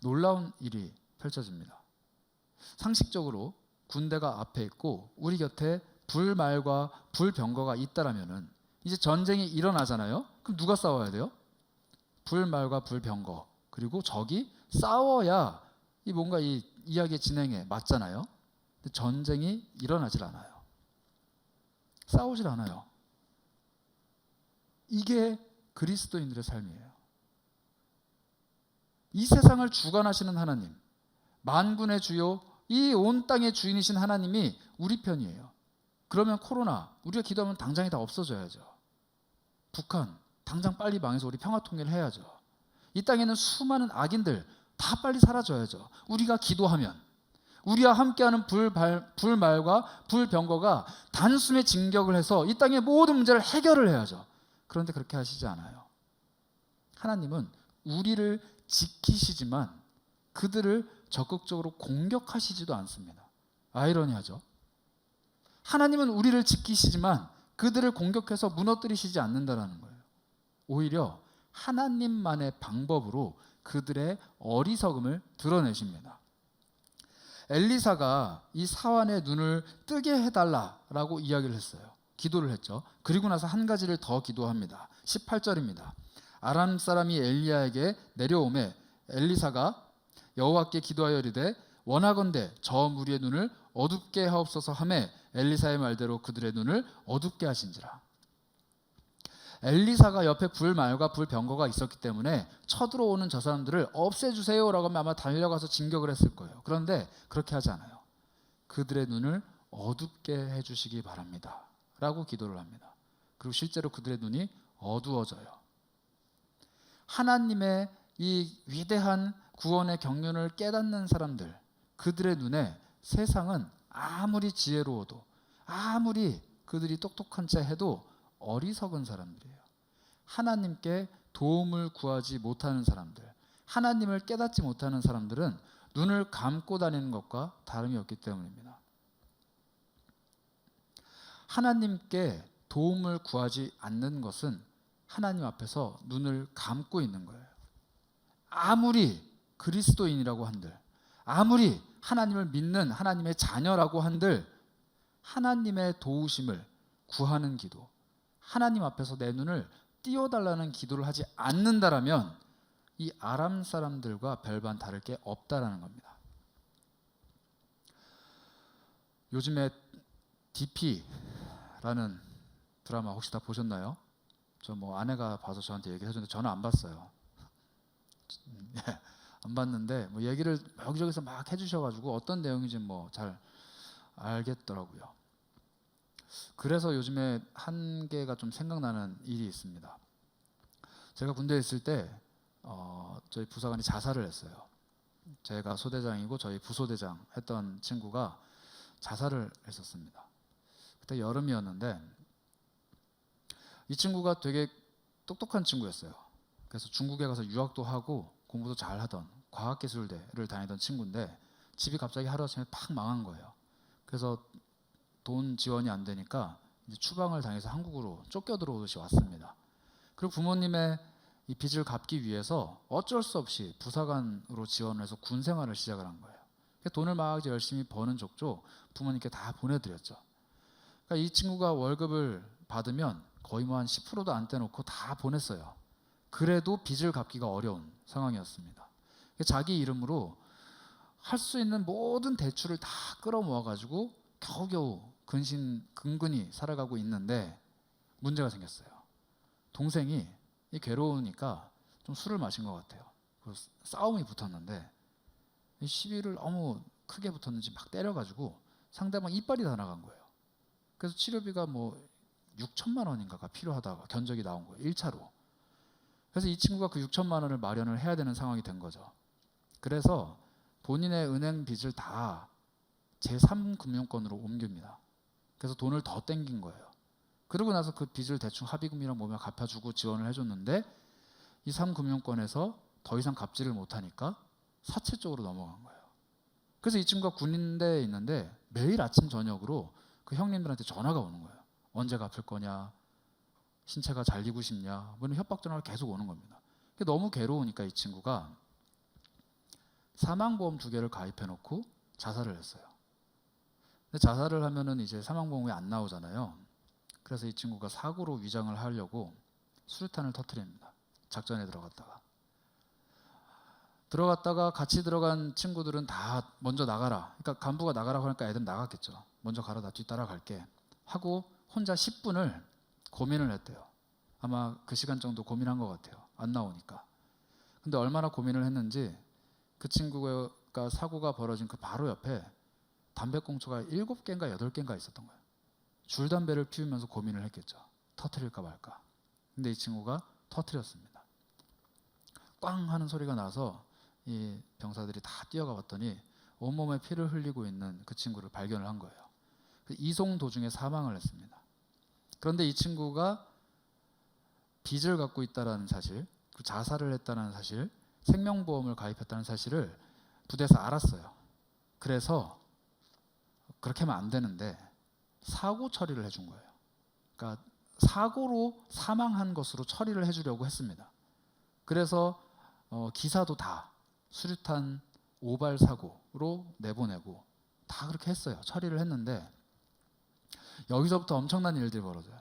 놀라운 일이 펼쳐집니다. 상식적으로 군대가 앞에 있고 우리 곁에 불말과 불병거가 있다라면은 이제 전쟁이 일어나잖아요. 그럼 누가 싸워야 돼요? 불말과 불병거, 그리고 적이 싸워야 이 뭔가 이 이야기의 진행에 맞잖아요. 근데 전쟁이 일어나질 않아요. 싸우질 않아요. 이게 그리스도인들의 삶이에요. 이 세상을 주관하시는 하나님, 만군의 주요, 이 온 땅의 주인이신 하나님이 우리 편이에요. 그러면 코로나, 우리가 기도하면 당장이 다 없어져야죠. 북한, 당장 빨리 망해서 우리 평화 통일을 해야죠. 이 땅에는 수많은 악인들 다 빨리 사라져야죠. 우리가 기도하면, 우리와 함께하는 불말과 불병거가 단숨에 진격을 해서 이 땅의 모든 문제를 해결을 해야죠. 그런데 그렇게 하시지 않아요. 하나님은 우리를 지키시지만 그들을 적극적으로 공격하시지도 않습니다. 아이러니하죠. 하나님은 우리를 지키시지만 그들을 공격해서 무너뜨리시지 않는다는 거예요. 오히려 하나님만의 방법으로 그들의 어리석음을 드러내십니다. 엘리사가 이 사환의 눈을 뜨게 해달라라고 이야기를 했어요. 기도를 했죠. 그리고 나서 한 가지를 더 기도합니다. 18절입니다. 아람 사람이 엘리야에게 내려오매 엘리사가 여호와께 기도하여 이르되 원하건대 저 무리의 눈을 어둡게 하옵소서 하매 엘리사의 말대로 그들의 눈을 어둡게 하신지라. 엘리사가 옆에 불말과 불병거가 있었기 때문에 쳐들어오는 저 사람들을 없애주세요라고 하면 아마 달려가서 진격을 했을 거예요. 그런데 그렇게 하지 않아요. 그들의 눈을 어둡게 해주시기 바랍니다 라고 기도를 합니다. 그리고 실제로 그들의 눈이 어두워져요. 하나님의 이 위대한 구원의 경륜을 깨닫는 사람들, 그들의 눈에 세상은 아무리 지혜로워도, 아무리 그들이 똑똑한 채 해도 어리석은 사람들이에요. 하나님께 도움을 구하지 못하는 사람들, 하나님을 깨닫지 못하는 사람들은 눈을 감고 다니는 것과 다름이 없기 때문입니다. 하나님께 도움을 구하지 않는 것은 하나님 앞에서 눈을 감고 있는 거예요. 아무리 그리스도인이라고 한들, 아무리 하나님을 믿는 하나님의 자녀라고 한들 하나님의 도우심을 구하는 기도, 하나님 앞에서 내 눈을 띄워달라는 기도를 하지 않는다라면 이 아람 사람들과 별반 다를 게 없다라는 겁니다. 요즘에 DP라는 드라마 혹시 다 보셨나요? 저 뭐 아내가 봐서 저한테 얘기해줬는데 저는 안 봤어요. 안 봤는데 뭐 얘기를 여기저기서 막 해주셔가지고 어떤 내용인지 뭐 잘 알겠더라고요. 그래서 요즘에 한 개가 좀 생각나는 일이 있습니다. 제가 군대에 있을 때 저희 부사관이 자살을 했어요. 제가 소대장이고 저희 부소대장 했던 친구가 자살을 했었습니다. 그때 여름이었는데 이 친구가 되게 똑똑한 친구였어요. 그래서 중국에 가서 유학도 하고 공부도 잘하던 과학기술대를 다니던 친구인데 집이 갑자기 하루아침에 팍 망한 거예요. 그래서 돈 지원이 안 되니까 이제 추방을 당해서 한국으로 쫓겨 들어오듯이 왔습니다. 그리고 부모님의 이 빚을 갚기 위해서 어쩔 수 없이 부사관으로 지원을 해서 군 생활을 시작을 한 거예요. 돈을 막 열심히 버는 족족 부모님께 다 보내드렸죠. 그러니까 이 친구가 월급을 받으면 거의 뭐 한 10%도 안 떼놓고 다 보냈어요. 그래도 빚을 갚기가 어려운 상황이었습니다. 자기 이름으로 할 수 있는 모든 대출을 다 끌어모아가지고 겨우겨우 근근히 살아가고 있는데 문제가 생겼어요. 동생이 괴로우니까 좀 술을 마신 것 같아요. 그래서 싸움이 붙었는데 시비를 너무 크게 붙었는지 막 때려가지고 상대방 이빨이 다 나간 거예요. 그래서 치료비가 뭐 6천만 원인가가 필요하다가 견적이 나온 거예요. 1차로. 그래서 이 친구가 그 6천만 원을 마련을 해야 되는 상황이 된 거죠. 그래서 본인의 은행 빚을 다 제3금융권으로 옮깁니다. 그래서 돈을 더 땡긴 거예요. 그러고 나서 그 빚을 대충 합의금이랑 뭐며 갚아주고 지원을 해줬는데 이 3금융권에서 더 이상 갚지를 못하니까 사채 쪽으로 넘어간 거예요. 그래서 이 친구가 군대에 있는데 매일 아침 저녁으로 그 형님들한테 전화가 오는 거예요. 언제 갚을 거냐, 신체가 잘리고 싶냐, 뭐 이런 협박 전화가 계속 오는 겁니다. 너무 괴로우니까 이 친구가 사망보험 2개를 가입해 놓고 자살을 했어요. 근데 자살을 하면은 이제 사망보험이 안 나오잖아요. 그래서 이 친구가 사고로 위장을 하려고 수류탄을 터뜨립니다. 작전에 들어갔다가 같이 들어간 친구들은 다 먼저 나가라. 그러니까 간부가 나가라고 하니까 애들은 나갔겠죠. 먼저 가라, 나 뒤따라갈게 하고 혼자 10분을 고민을 했대요. 아마 그 시간 정도 고민한 것 같아요. 안 나오니까. 근데 얼마나 고민을 했는지 그 친구가 사고가 벌어진 그 바로 옆에 담배꽁초가 7개인가 8개인가 있었던 거예요. 줄담배를 피우면서 고민을 했겠죠. 터뜨릴까 말까. 근데 이 친구가 터뜨렸습니다. 꽝 하는 소리가 나서 이 병사들이 다 뛰어가 봤더니 온몸에 피를 흘리고 있는 그 친구를 발견을 한 거예요. 이송 도중에 사망을 했습니다. 그런데 이 친구가 빚을 갖고 있다는 사실, 자살을 했다는 사실, 생명보험을 가입했다는 사실을 부대에서 알았어요. 그래서 그렇게 하면 안 되는데 사고 처리를 해준 거예요. 그러니까 사고로 사망한 것으로 처리를 해주려고 했습니다. 그래서 기사도 다 수류탄 오발 사고로 내보내고 다 그렇게 했어요. 처리를 했는데 여기서부터 엄청난 일들이 벌어져요.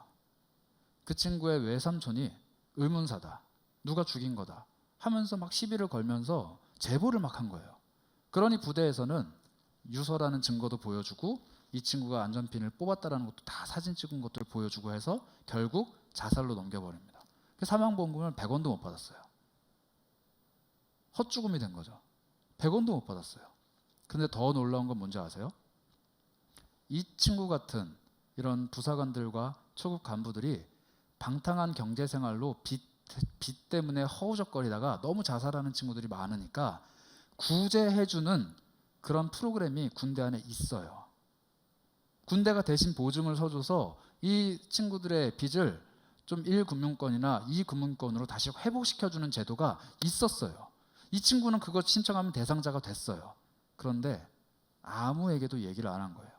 그 친구의 외삼촌이 의문사다, 누가 죽인 거다 하면서 막 시비를 걸면서 제보를 막 한 거예요. 그러니 부대에서는 유서라는 증거도 보여주고 이 친구가 안전핀을 뽑았다라는 것도 다 사진 찍은 것들을 보여주고 해서 결국 자살로 넘겨버립니다. 사망보험금을 100원도 못 받았어요. 헛죽음이 된 거죠. 100원도 못 받았어요. 근데 더 놀라운 건 뭔지 아세요? 이 친구 같은 이런 부사관들과 초급 간부들이 방탕한 경제생활로 빚 때문에 허우적거리다가 너무 자살하는 친구들이 많으니까 구제해주는 그런 프로그램이 군대 안에 있어요. 군대가 대신 보증을 서줘서 이 친구들의 빚을 좀 1금융권이나 2금융권으로 다시 회복시켜주는 제도가 있었어요. 이 친구는 그거 신청하면 대상자가 됐어요. 그런데 아무에게도 얘기를 안 한 거예요.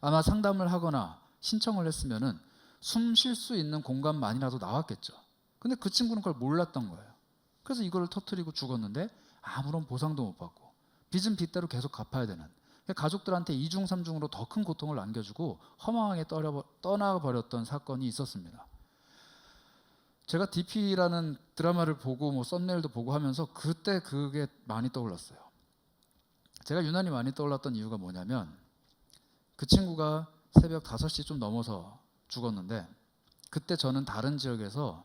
아마 상담을 하거나 신청을 했으면은 숨 쉴 수 있는 공간만이라도 나왔겠죠. 근데 그 친구는 그걸 몰랐던 거예요. 그래서 이거를 터뜨리고 죽었는데 아무런 보상도 못 받고 빚은 빚대로 계속 갚아야 되는, 가족들한테 2중 3중으로 더 큰 고통을 안겨주고 허망하게 떠나버렸던 사건이 있었습니다. 제가 DP라는 드라마를 보고 뭐 썸네일도 보고 하면서 그때 그게 많이 떠올랐어요. 제가 유난히 많이 떠올랐던 이유가 뭐냐면 그 친구가 새벽 5시 좀 넘어서 죽었는데 그때 저는 다른 지역에서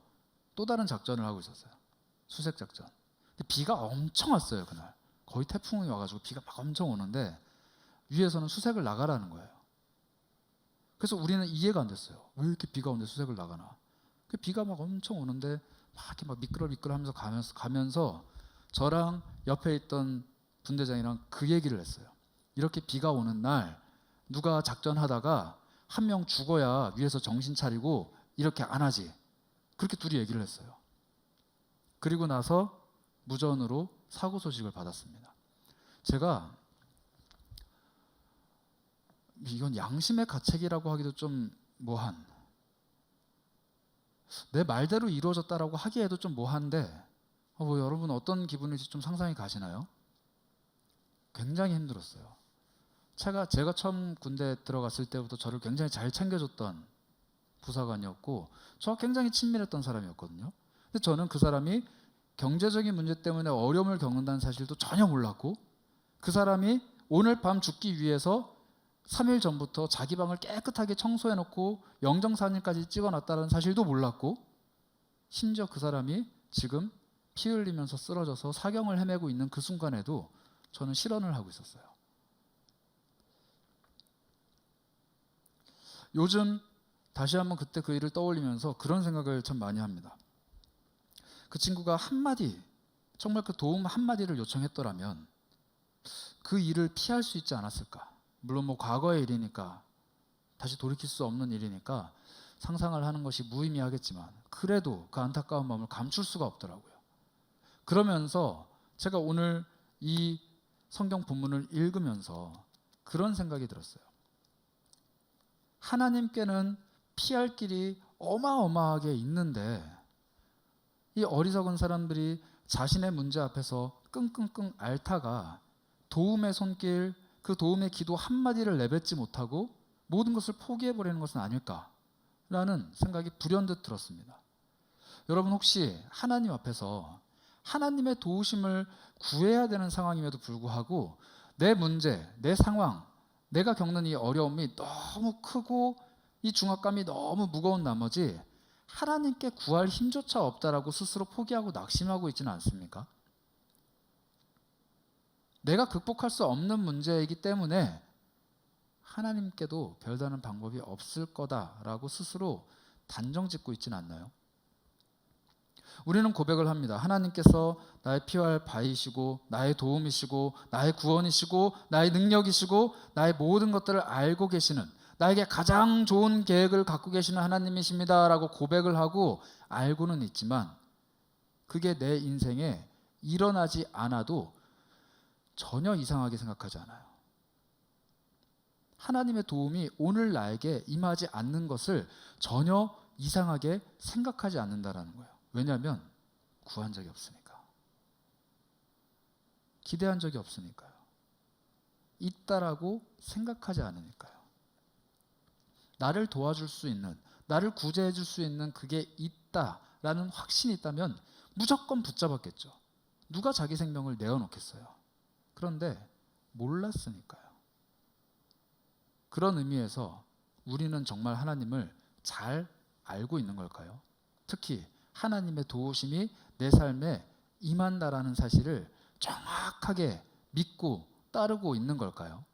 또 다른 작전을 하고 있었어요. 수색 작전. 근데 비가 엄청 왔어요. 그날 거의 태풍이 와가지고 비가 막 엄청 오는데 위에서는 수색을 나가라는 거예요. 그래서 우리는 이해가 안 됐어요. 왜 이렇게 비가 오는데 수색을 나가나. 비가 막 엄청 오는데 막 이렇게 막 미끌어미끌하면서 가면서 저랑 옆에 있던 분대장이랑 그 얘기를 했어요. 이렇게 비가 오는 날 누가 작전하다가 한 명 죽어야 위에서 정신 차리고 이렇게 안 하지. 그렇게 둘이 얘기를 했어요. 그리고 나서 무전으로 사고 소식을 받았습니다. 제가 이건 양심의 가책이라고 하기도 좀 뭐한, 내 말대로 이루어졌다라고 하기에도 좀 뭐한데 뭐 여러분 어떤 기분인지 좀 상상이 가시나요? 굉장히 힘들었어요. 제가 처음 군대 들어갔을 때부터 저를 굉장히 잘 챙겨줬던 부사관이었고 저와 굉장히 친밀했던 사람이었거든요. 근데 저는 그 사람이 경제적인 문제 때문에 어려움을 겪는다는 사실도 전혀 몰랐고 그 사람이 오늘 밤 죽기 위해서 3일 전부터 자기 방을 깨끗하게 청소해놓고 영정사진까지 찍어놨다는 사실도 몰랐고 심지어 그 사람이 지금 피 흘리면서 쓰러져서 사경을 헤매고 있는 그 순간에도 저는 실언을 하고 있었어요. 요즘 다시 한번 그때 그 일을 떠올리면서 그런 생각을 참 많이 합니다. 그 친구가 한마디, 정말 그 도움 한마디를 요청했더라면 그 일을 피할 수 있지 않았을까. 물론 뭐 과거의 일이니까 다시 돌이킬 수 없는 일이니까 상상을 하는 것이 무의미하겠지만 그래도 그 안타까운 마음을 감출 수가 없더라고요. 그러면서 제가 오늘 이 성경 본문을 읽으면서 그런 생각이 들었어요. 하나님께는 피할 길이 어마어마하게 있는데 이 어리석은 사람들이 자신의 문제 앞에서 끙끙끙 앓다가 도움의 손길, 그 도움의 기도 한마디를 내뱉지 못하고 모든 것을 포기해버리는 것은 아닐까라는 생각이 불현듯 들었습니다. 여러분 혹시 하나님 앞에서 하나님의 도우심을 구해야 되는 상황임에도 불구하고 내 문제, 내 상황, 내가 겪는 이 어려움이 너무 크고 이 중압감이 너무 무거운 나머지 하나님께 구할 힘조차 없다라고 스스로 포기하고 낙심하고 있지는 않습니까? 내가 극복할 수 없는 문제이기 때문에 하나님께도 별다른 방법이 없을 거다라고 스스로 단정짓고 있지는 않나요? 우리는 고백을 합니다. 하나님께서 나의 피할 바위시고 나의 도움이시고 나의 구원이시고 나의 능력이시고 나의 모든 것들을 알고 계시는, 나에게 가장 좋은 계획을 갖고 계시는 하나님이십니다 라고 고백을 하고 알고는 있지만 그게 내 인생에 일어나지 않아도 전혀 이상하게 생각하지 않아요. 하나님의 도움이 오늘 나에게 임하지 않는 것을 전혀 이상하게 생각하지 않는다라는 거예요. 왜냐하면 구한 적이 없으니까. 기대한 적이 없으니까요. 있다라고 생각하지 않으니까요. 나를 도와줄 수 있는, 나를 구제해 줄 수 있는 그게 있다라는 확신이 있다면 무조건 붙잡았겠죠. 누가 자기 생명을 내어놓겠어요. 그런데 몰랐으니까요. 그런 의미에서 우리는 정말 하나님을 잘 알고 있는 걸까요? 특히 하나님의 도우심이 내 삶에 임한다라는 사실을 정확하게 믿고 따르고 있는 걸까요?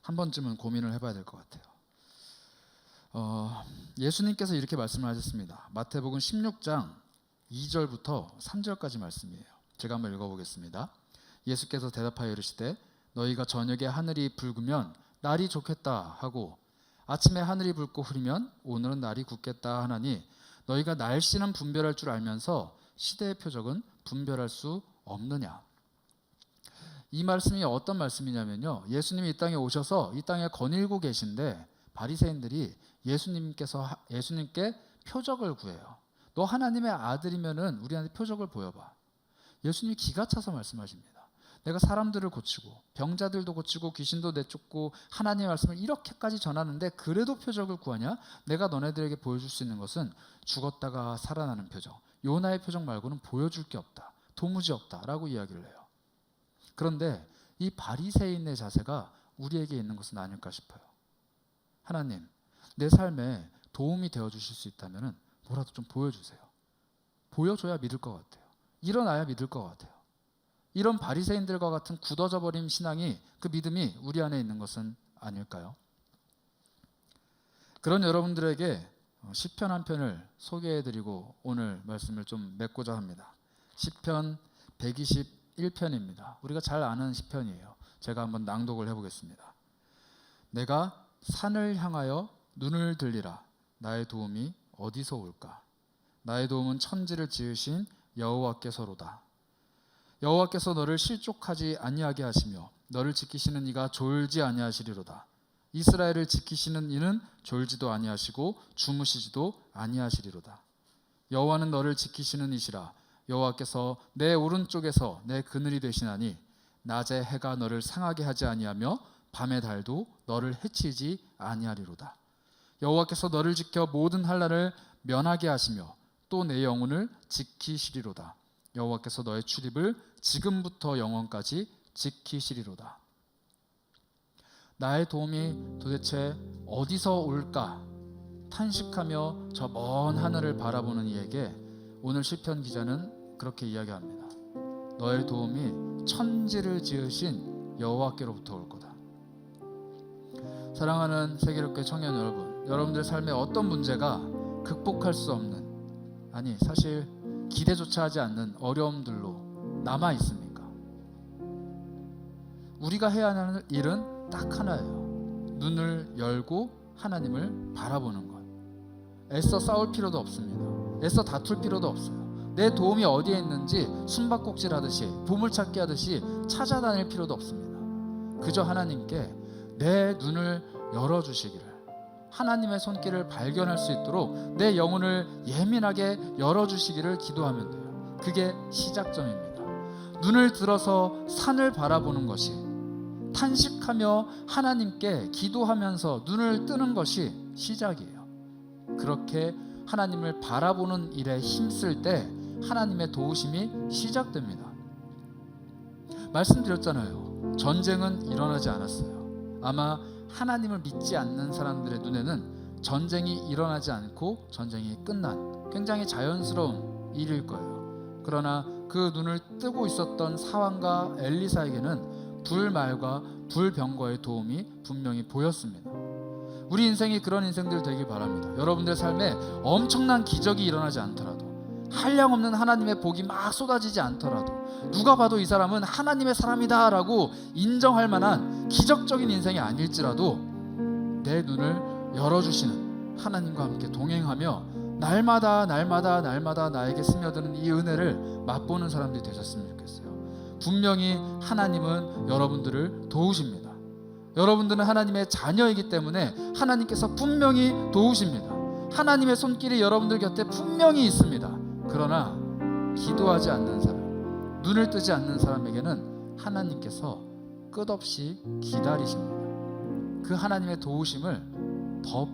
한 번쯤은 고민을 해봐야 될 것 같아요. 예수님께서 이렇게 말씀을 하셨습니다. 마태복음 16장 2절부터 3절까지 말씀이에요. 제가 한번 읽어보겠습니다. 예수께서 대답하여 이르시되 너희가 저녁에 하늘이 붉으면 날이 좋겠다 하고 아침에 하늘이 붉고 흐리면 오늘은 날이 굳겠다 하나니 너희가 날씨는 분별할 줄 알면서 시대의 표적은 분별할 수 없느냐. 이 말씀이 어떤 말씀이냐면요, 예수님이 이 땅에 오셔서 이 땅에 거닐고 계신데 바리새인들이 예수님께 표적을 구해요. 너 하나님의 아들이면은 우리한테 표적을 보여봐. 예수님이 기가 차서 말씀하십니다. 내가 사람들을 고치고 병자들도 고치고 귀신도 내쫓고 하나님의 말씀을 이렇게까지 전하는데 그래도 표적을 구하냐? 내가 너네들에게 보여줄 수 있는 것은 죽었다가 살아나는 표적, 요나의 표적 말고는 보여줄 게 없다, 도무지 없다라고 이야기를 해요. 그런데 이 바리새인의 자세가 우리에게 있는 것은 아닐까 싶어요. 하나님, 내 삶에 도움이 되어주실 수 있다면 뭐라도 좀 보여주세요. 보여줘야 믿을 것 같아요. 일어나야 믿을 것 같아요. 이런 바리새인들과 같은 굳어져 버린 신앙이, 그 믿음이 우리 안에 있는 것은 아닐까요? 그런 여러분들에게 시편 한 편을 소개해드리고 오늘 말씀을 좀 맺고자 합니다. 시편 121편입니다. 우리가 잘 아는 시편이에요. 제가 한번 낭독을 해보겠습니다. 내가 산을 향하여 눈을 들리라. 나의 도움이 어디서 올까? 나의 도움은 천지를 지으신 여호와께서로다. 여호와께서 너를 실족하지 아니하게 하시며 너를 지키시는 이가 졸지 아니하시리로다. 이스라엘을 지키시는 이는 졸지도 아니하시고 주무시지도 아니하시리로다. 여호와는 너를 지키시는 이시라. 여호와께서 내 오른쪽에서 내 그늘이 되시나니 낮에 해가 너를 상하게 하지 아니하며 밤의 달도 너를 해치지 아니하리로다. 여호와께서 너를 지켜 모든 환난을 면하게 하시며 또 내 영혼을 지키시리로다. 여호와께서 너의 출입을 지금부터 영원까지 지키시리로다. 나의 도움이 도대체 어디서 올까 탄식하며 저 먼 하늘을 바라보는 이에게 오늘 시편 기자는 그렇게 이야기합니다. 너의 도움이 천지를 지으신 여호와께로부터 올 거다. 사랑하는 세계롭게 청년 여러분, 여러분들 삶에 어떤 문제가 극복할 수 없는, 아니 사실 기대조차 하지 않는 어려움들로 남아 있습니까? 우리가 해야 하는 일은 딱 하나예요. 눈을 열고 하나님을 바라보는 것. 애써 싸울 필요도 없습니다. 애써 다툴 필요도 없어요. 내 도움이 어디에 있는지 숨바꼭질 하듯이 보물찾기 하듯이 찾아다닐 필요도 없습니다. 그저 하나님께 내 눈을 열어주시기를, 하나님의 손길을 발견할 수 있도록 내 영혼을 예민하게 열어주시기를 기도하면 돼요. 그게 시작점입니다. 눈을 들어서 산을 바라보는 것이, 탄식하며 하나님께 기도하면서 눈을 뜨는 것이 시작이에요. 그렇게 하나님을 바라보는 일에 힘쓸 때 하나님의 도우심이 시작됩니다. 말씀드렸잖아요. 전쟁은 일어나지 않았어요. 아마 하나님을 믿지 않는 사람들의 눈에는 전쟁이 일어나지 않고 전쟁이 끝난 굉장히 자연스러운 일일 거예요. 그러나 그 눈을 뜨고 있었던 사왕과 엘리사에게는 불말과 불병거의 도움이 분명히 보였습니다. 우리 인생이 그런 인생들 되길 바랍니다. 여러분들의 삶에 엄청난 기적이 일어나지 않더라도, 한량없는 하나님의 복이 막 쏟아지지 않더라도, 누가 봐도 이 사람은 하나님의 사람이다 라고 인정할 만한 기적적인 인생이 아닐지라도 내 눈을 열어주시는 하나님과 함께 동행하며 날마다 나에게 스며드는 이 은혜를 맛보는 사람들이 되셨으면 좋겠어요. 분명히 하나님은 여러분들을 도우십니다. 여러분들은 하나님의 자녀이기 때문에 하나님께서 분명히 도우십니다. 하나님의 손길이 여러분들 곁에 분명히 있습니다. 그러나 기도하지 않는 사람, 눈을 뜨지 않는 사람에게는 하나님께서 끝없이 기다리십니다. 그 하나님의 도우심을 더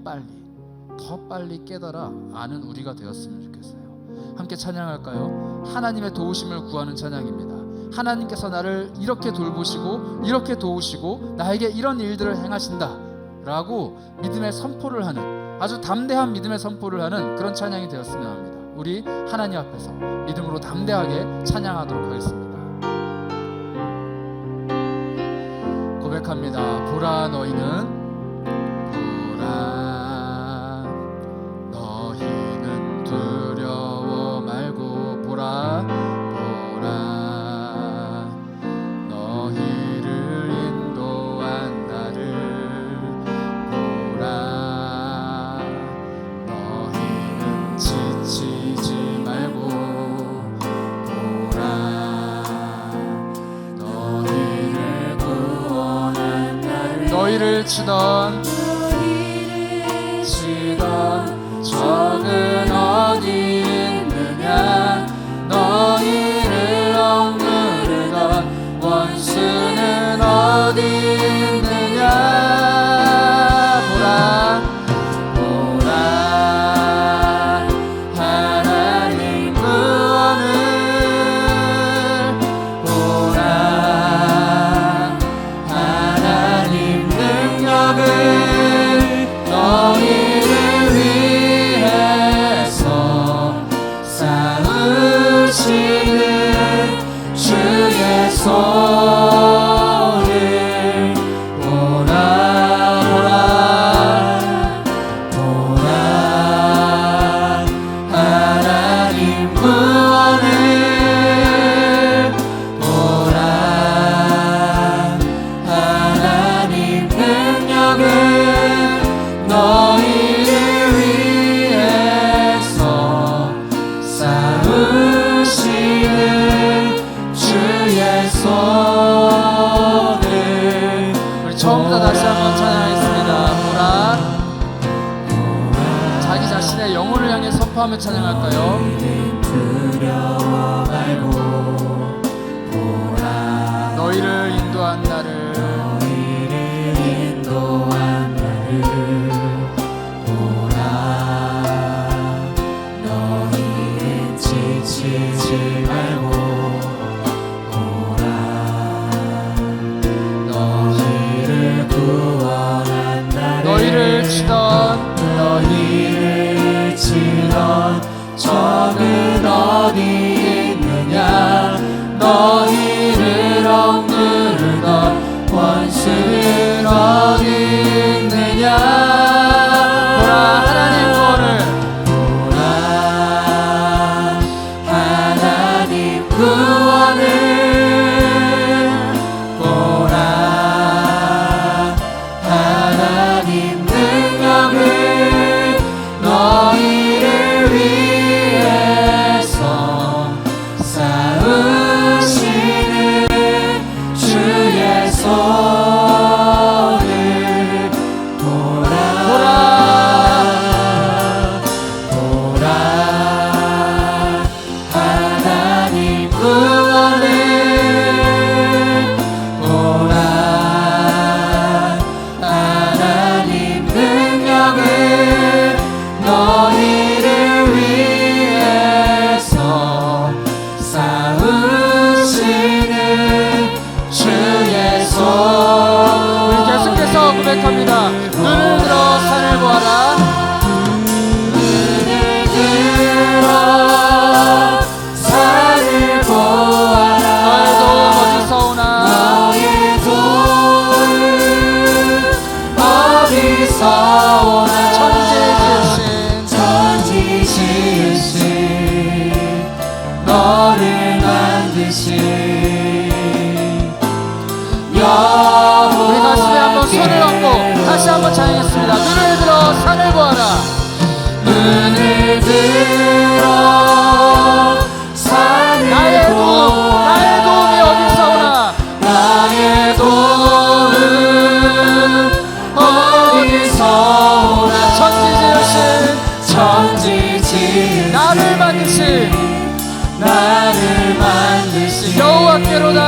빨리 깨달아 아는 우리가 되었으면 좋겠어요. 함께 찬양할까요? 하나님의 도우심을 구하는 찬양입니다. 하나님께서 나를 이렇게 돌보시고 이렇게 도우시고 나에게 이런 일들을 행하신다 라고 믿음의 선포를 하는, 아주 담대한 믿음의 선포를 하는 그런 찬양이 되었으면 합니다. 우리 하나님 앞에서 믿음으로 담대하게 찬양하도록 하겠습니다. 고백합니다. 보라 너희는 두려워 말고 보라 너희를 인도한 나를 보라 너희는 지치지 말고 보라 너희를 구원한 나를 너희를 치던 적은 어디 있느냐 너희를 억누르던 원수는 어디 있느냐 보라 하나님 구원을 보라 하나님 능력을 너희를 위해서 싸우시는 주의 손을 보라 하나님 구원을 보라 하나님 능력을 너희를 위해서 싸우시는 주의 손을 우리 처음부터 다시 한번 찬양하겠습니다. 보라 자기 자신의 영혼을 향해 선포하며 찬양할까요? 두려워 말고 보라 너희를 인도한 나를 너희는 지치지 말고 보라 너희를 구원한 나를 너희를 치던 적은 어디 있느냐 너희를 억누르던 원수는 어디 있느냐 보라 하나님 구원을 보라 하나님 구원을 보라 하나님 능력을 너희를 위해서 너를 만드신 우리 가슴에 한번 손을 얹고 다시 한번 찬양했습니다. 눈을 들어 산을 보아라. 눈을 들어 산을 나의 보아라. 도움이 어디서 오나. 나의 도움 어디서 오나. 천지 지으신 나를 만드신 여호와께로다.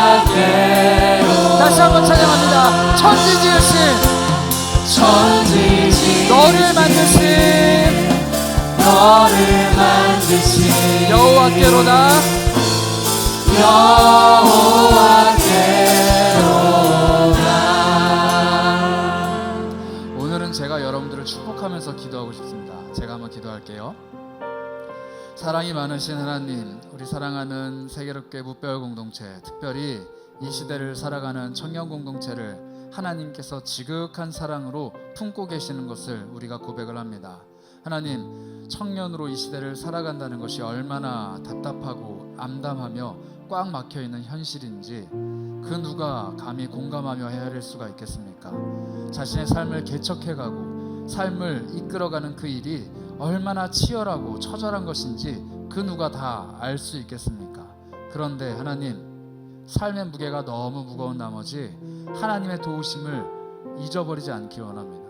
여호와께로. 다시 한번 찬양합니다. 천지 지으신 너를 만드신 여호와께로다. 오늘은 제가 여러분들을 축복하면서 기도하고 싶습니다. 제가 한번 기도할게요. 사랑이 많으신 하나님, 우리 사랑하는 세계롭게 무뼈 공동체, 특별히 이 시대를 살아가는 청년 공동체를 하나님께서 지극한 사랑으로 품고 계시는 것을 우리가 고백을 합니다. 하나님, 청년으로 이 시대를 살아간다는 것이 얼마나 답답하고 암담하며 꽉 막혀있는 현실인지 그 누가 감히 공감하며 헤아릴 수가 있겠습니까? 자신의 삶을 개척해가고 삶을 이끌어가는 그 일이 얼마나 치열하고 처절한 것인지 그 누가 다 알 수 있겠습니까? 그런데 하나님, 삶의 무게가 너무 무거운 나머지 하나님의 도우심을 잊어버리지 않기 원합니다.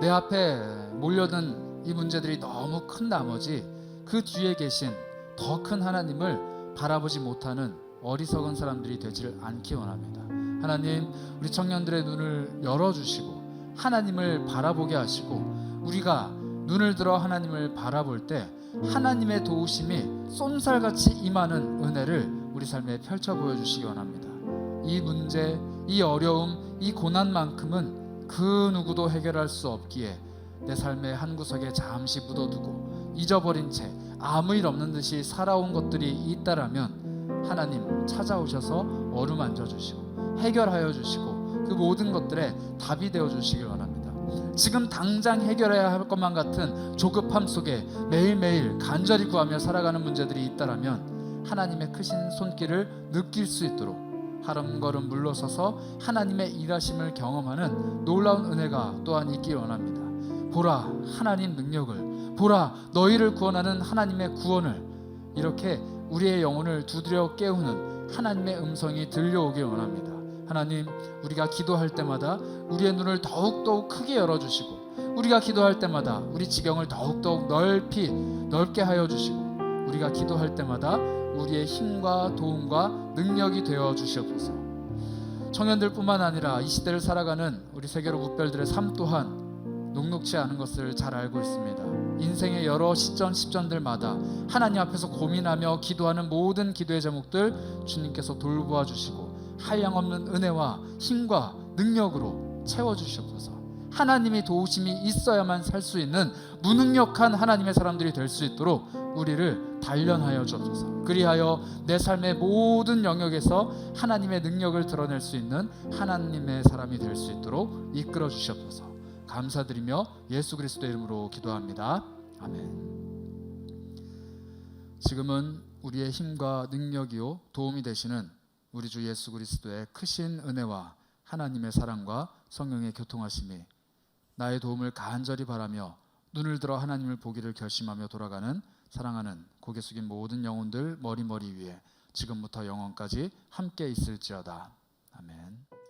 내 앞에 몰려든 이 문제들이 너무 큰 나머지 그 뒤에 계신 더 큰 하나님을 바라보지 못하는 어리석은 사람들이 되지를 않기 원합니다. 하나님, 우리 청년들의 눈을 열어주시고 하나님을 바라보게 하시고 우리가 눈을 들어 하나님을 바라볼 때 하나님의 도우심이 쏜살같이 임하는 은혜를 우리 삶에 펼쳐 보여주시기 원합니다. 이 문제, 이 어려움, 이 고난만큼은 그 누구도 해결할 수 없기에 내 삶의 한 구석에 잠시 묻어두고 잊어버린 채 아무 일 없는 듯이 살아온 것들이 있다라면 하나님 찾아오셔서 어루만져 주시고 해결하여 주시고 그 모든 것들에 답이 되어 주시길 원합니다. 지금 당장 해결해야 할 것만 같은 조급함 속에 매일매일 간절히 구하며 살아가는 문제들이 있다라면 하나님의 크신 손길을 느낄 수 있도록 한 걸음 물러서서 하나님의 일하심을 경험하는 놀라운 은혜가 또한 있길 원합니다. 보라, 하나님 능력을, 보라, 너희를 구원하는 하나님의 구원을, 이렇게 우리의 영혼을 두드려 깨우는 하나님의 음성이 들려오길 원합니다. 하나님, 우리가 기도할 때마다 우리의 눈을 더욱더욱 크게 열어주시고 우리가 기도할 때마다 우리 지경을 더욱더욱 넓게 하여 주시고 우리가 기도할 때마다 우리의 힘과 도움과 능력이 되어 주시옵소서. 청년들뿐만 아니라 이 시대를 살아가는 우리 세계로 무별들의 삶 또한 녹록지 않은 것을 잘 알고 있습니다. 인생의 여러 시점들마다 하나님 앞에서 고민하며 기도하는 모든 기도의 제목들 주님께서 돌보아 주시고 한량없는 은혜와 힘과 능력으로 채워주시옵소서. 하나님이 도우심이 있어야만 살 수 있는 무능력한 하나님의 사람들이 될 수 있도록 우리를 단련하여 주옵소서. 그리하여 내 삶의 모든 영역에서 하나님의 능력을 드러낼 수 있는 하나님의 사람이 될 수 있도록 이끌어 주시옵소서. 감사드리며 예수 그리스도의 이름으로 기도합니다. 아멘. 지금은 우리의 힘과 능력이요 도움이 되시는 우리 주 예수 그리스도의 크신 은혜와 하나님의 사랑과 성령의 교통하심이 나의 도움을 간절히 바라며 눈을 들어 하나님을 보기를 결심하며 돌아가는 사랑하는 고개 숙인 모든 영혼들 머리 위에 지금부터 영원까지 함께 있을지어다. 아멘.